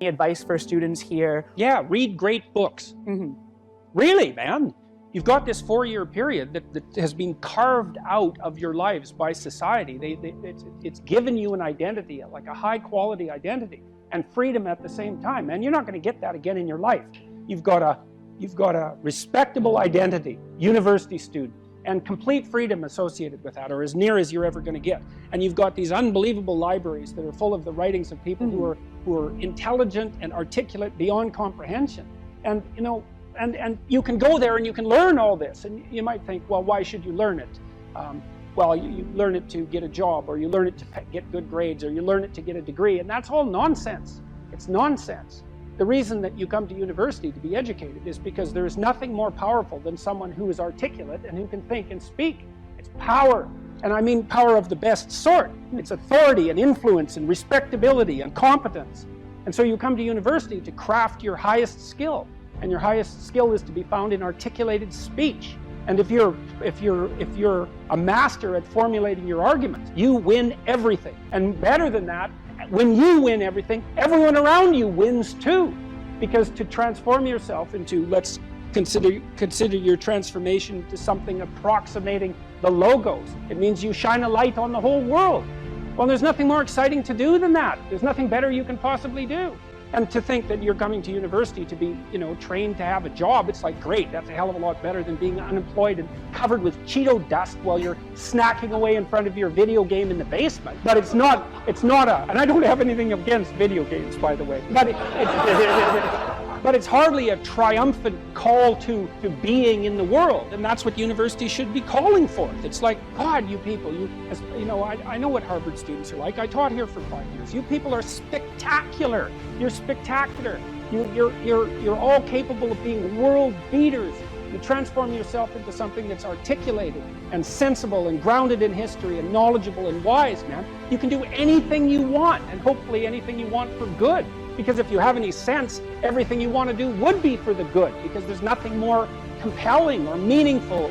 Any advice for students here? Yeah, read great books. Really, man. You've got this 4-year period that has been carved out of your lives by society. It's given you an identity, like a high quality identity, and freedom at the same time. And you're not going to get that again in your life. You've got a respectable identity, university student, and complete freedom associated with that, or as near as you're ever going to get. And you've got these unbelievable libraries that are full of the writings of people who are intelligent and articulate beyond comprehension. And you know, and you can go there and you can learn all this. And you might think, well, why should you learn it? Well, you learn it to get a job, or you learn it to get good grades, or you learn it to get a degree, and that's all nonsense. It's nonsense. The reason that you come to university to be educated is because there is nothing more powerful than someone who is articulate and who can think and speak. It's power, and I mean power of the best sort. It's authority and influence and respectability and competence. And so you come to university to craft your highest skill, and your highest skill is to be found in articulated speech. And if you're a master at formulating your arguments, you win everything. And better than that, when you win everything, everyone around you wins too. Because to transform yourself into, let's consider your transformation to something approximating the logos. It means you shine a light on the whole world. Well, there's nothing more exciting to do than that. There's nothing better you can possibly do. And to think that you're coming to university to be, you know, trained to have a job, it's like, great, that's a hell of a lot better than being unemployed and covered with Cheeto dust while you're snacking away in front of your video game in the basement. But it's not and I don't have anything against video games, by the way, but it's hardly a triumphant call to being in the world, and that's what university should be calling forth. It's like, God, you people, you know, I know what Harvard students are like. I taught here for 5 years. You people are spectacular. You're spectacular. You're all capable of being world beaters. You transform yourself into something that's articulated and sensible and grounded in history and knowledgeable and wise, man. You can do anything you want, and hopefully anything you want for good. Because if you have any sense, everything you want to do would be for the good, because there's nothing more compelling or meaningful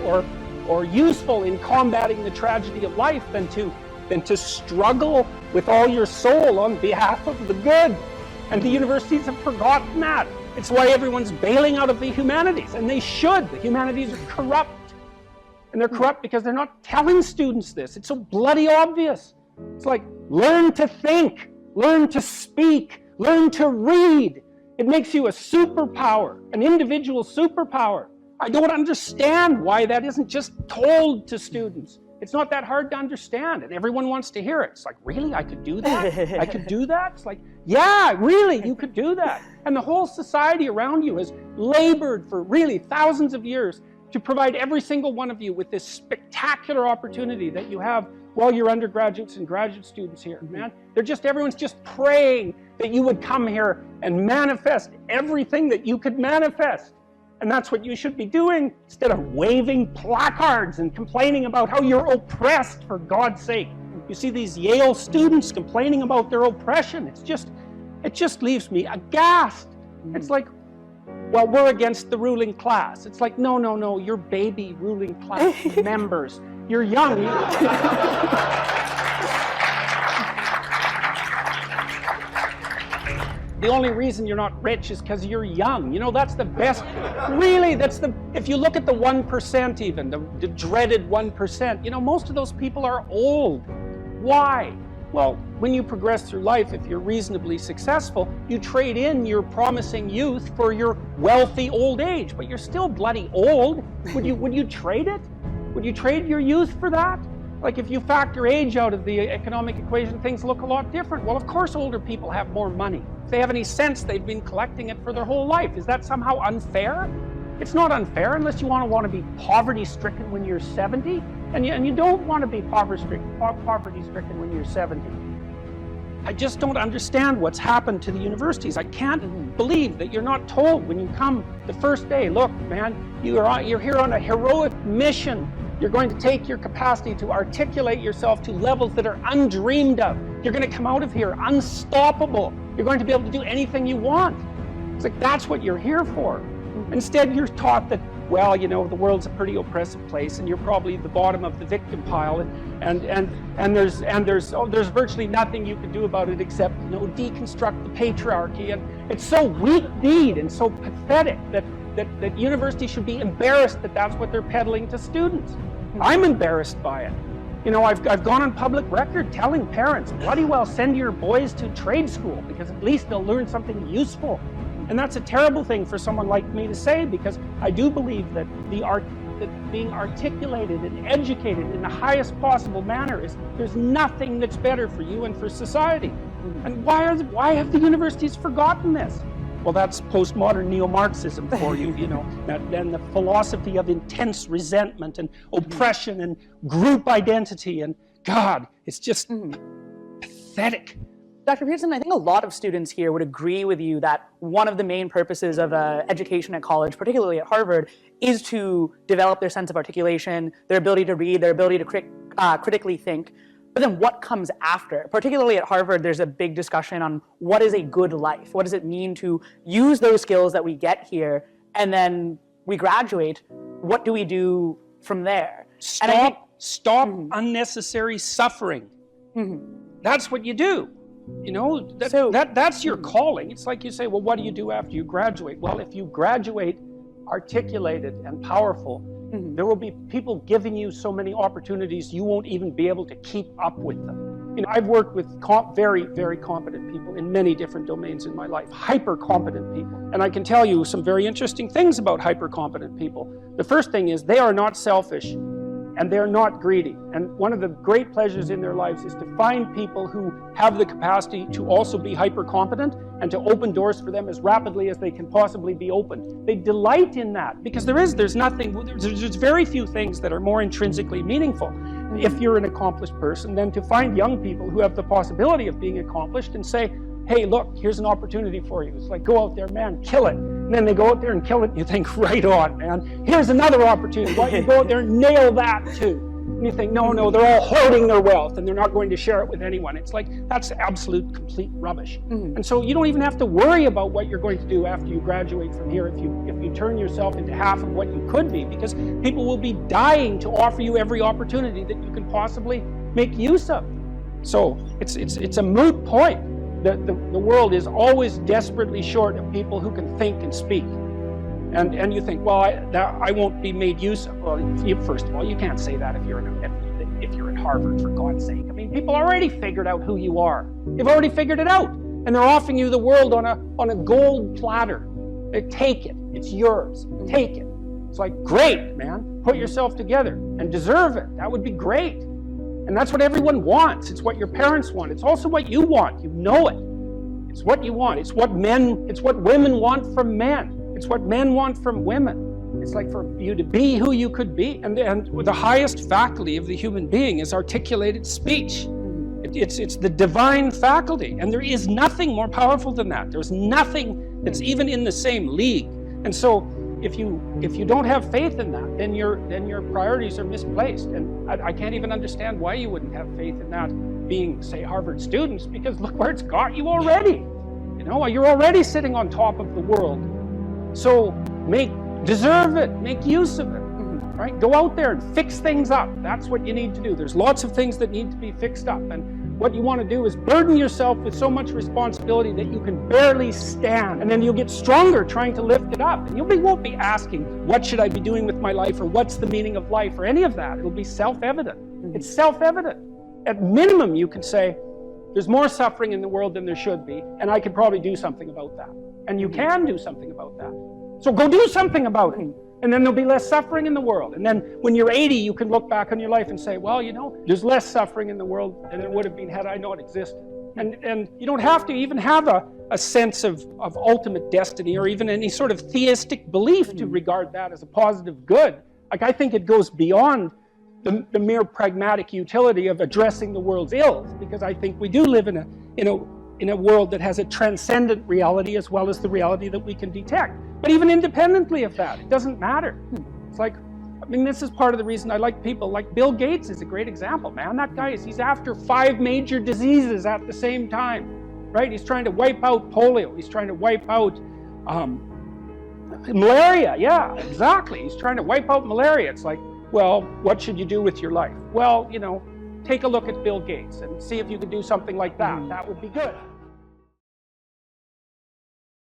or useful in combating the tragedy of life than to struggle with all your soul on behalf of the good. And the universities have forgotten that. It's why everyone's bailing out of the humanities, and they should. The humanities are corrupt. And they're corrupt because they're not telling students this. It's so bloody obvious. It's like, learn to think, learn to speak, learn to read. It makes you a superpower, an individual superpower. I don't understand why that isn't just told to students. It's not that hard to understand, and everyone wants to hear it. It's like, really? I could do that? I could do that? It's like, yeah, really, you could do that. And the whole society around you has labored for really thousands of years to provide every single one of you with this spectacular opportunity that you have while you're undergraduates and graduate students here, man. Everyone's just praying that you would come here and manifest everything that you could manifest. And that's what you should be doing, instead of waving placards and complaining about how you're oppressed, for God's sake. You see these Yale students complaining about their oppression. It just leaves me aghast. It's like, well, we're against the ruling class. It's like, no, you're baby ruling class members. You're young. The only reason you're not rich is because you're young. You know, that's the best. Really, if you look at the 1% even, the dreaded 1%, you know, most of those people are old. Why? Well, when you progress through life, if you're reasonably successful, you trade in your promising youth for your wealthy old age, but you're still bloody old. Would you trade it? Would you trade your youth for that? Like, if you factor age out of the economic equation, things look a lot different. Well, of course older people have more money. If they have any sense, they've been collecting it for their whole life. Is that somehow unfair? It's not unfair unless you want to be poverty-stricken when you're 70, and you don't want to be poverty-stricken when you're 70. I just don't understand what's happened to the universities. I can't believe that you're not told when you come the first day, look, man, you're here on a heroic mission. You're going to take your capacity to articulate yourself to levels that are undreamed of. You're going to come out of here unstoppable. You're going to be able to do anything you want. It's like, that's what you're here for. Instead, you're taught that well, you know, the world's a pretty oppressive place, and you're probably the bottom of the victim pile, and there's virtually nothing you can do about it except, you know, deconstruct the patriarchy. And it's so weak-kneed and so pathetic that universities should be embarrassed that that's what they're peddling to students. I'm embarrassed by it. You know, I've gone on public record telling parents, bloody well send your boys to trade school, because at least they'll learn something useful. And that's a terrible thing for someone like me to say, because I do believe that being articulated and educated in the highest possible manner there's nothing that's better for you and for society. And why have the universities forgotten this? Well, that's postmodern neo-Marxism for you, you know, and the philosophy of intense resentment and oppression and group identity, and God, it's just pathetic. Dr. Peterson, I think a lot of students here would agree with you that one of the main purposes of education at college, particularly at Harvard, is to develop their sense of articulation, their ability to read, their ability to critically think. But then what comes after? Particularly at Harvard, there's a big discussion on what is a good life? What does it mean to use those skills that we get here, and then we graduate? What do we do from there? Stop unnecessary suffering. That's what you do. You know, that's your calling. It's like you say, well, what do you do after you graduate? Well, if you graduate articulated and powerful, there will be people giving you so many opportunities you won't even be able to keep up with them. You know, I've worked with very, very competent people in many different domains in my life, hyper-competent people. And I can tell you some very interesting things about hyper-competent people. The first thing is they are not selfish and they're not greedy. And one of the great pleasures in their lives is to find people who have the capacity to also be hyper-competent and to open doors for them as rapidly as they can possibly be opened. They delight in that, because there's very few things that are more intrinsically meaningful if you're an accomplished person than to find young people who have the possibility of being accomplished and say, hey, look, here's an opportunity for you. It's like, go out there, man, kill it. And then they go out there and kill it, and you think, right on, man. Here's another opportunity. Why don't you go out there and nail that too? And you think, no, they're all hoarding their wealth and they're not going to share it with anyone. It's like, that's absolute, complete rubbish. And so you don't even have to worry about what you're going to do after you graduate from here if you turn yourself into half of what you could be, because people will be dying to offer you every opportunity that you can possibly make use of. So it's a moot point. The world is always desperately short of people who can think and speak. And you think, well, I won't be made use of. Well, first of all, you can't say that if you're at Harvard, for God's sake. I mean, people already figured out who you are. They've already figured it out, and they're offering you the world on a gold platter. They take it. It's yours. Take it. It's like, great, man. Put yourself together and deserve it. That would be great. And that's what everyone wants. It's what your parents want. It's also what you want. You know it. It's what you want. It's what women want from men. It's what men want from women. It's like for you to be who you could be. And the highest faculty of the human being is articulated speech. It's the divine faculty. And there is nothing more powerful than that. There's nothing that's even in the same league. And so if you don't have faith in that, then your priorities are misplaced. And I can't even understand why you wouldn't have faith in that being, say, Harvard students, because look where it's got you already. You know, you're already sitting on top of the world. So deserve it, make use of it, right? Go out there and fix things up. That's what you need to do. There's lots of things that need to be fixed up. And what you want to do is burden yourself with so much responsibility that you can barely stand. And then you'll get stronger trying to lift it up. And you won't be asking, what should I be doing with my life? Or what's the meaning of life? Or any of that. It'll be self-evident. It's self-evident. At minimum, you can say, there's more suffering in the world than there should be, and I could probably do something about that. And you can do something about that. So go do something about it. And then there'll be less suffering in the world. And then when you're 80, you can look back on your life and say, well, you know, there's less suffering in the world than there would have been had I not existed. And you don't have to even have a sense of ultimate destiny or even any sort of theistic belief to regard that as a positive good. Like, I think it goes beyond the mere pragmatic utility of addressing the world's ills, because I think we do live in a world that has a transcendent reality as well as the reality that we can detect. But even independently of that, it doesn't matter. It's like, I mean, this is part of the reason I like people like Bill Gates is a great example, man. That guy he's after 5 major diseases at the same time, right? He's trying to wipe out polio. He's trying to wipe out Malaria, yeah, exactly. He's trying to wipe out malaria. It's like, well, what should you do with your life? Well, take a look at Bill Gates and see if you could do something like that. That would be good.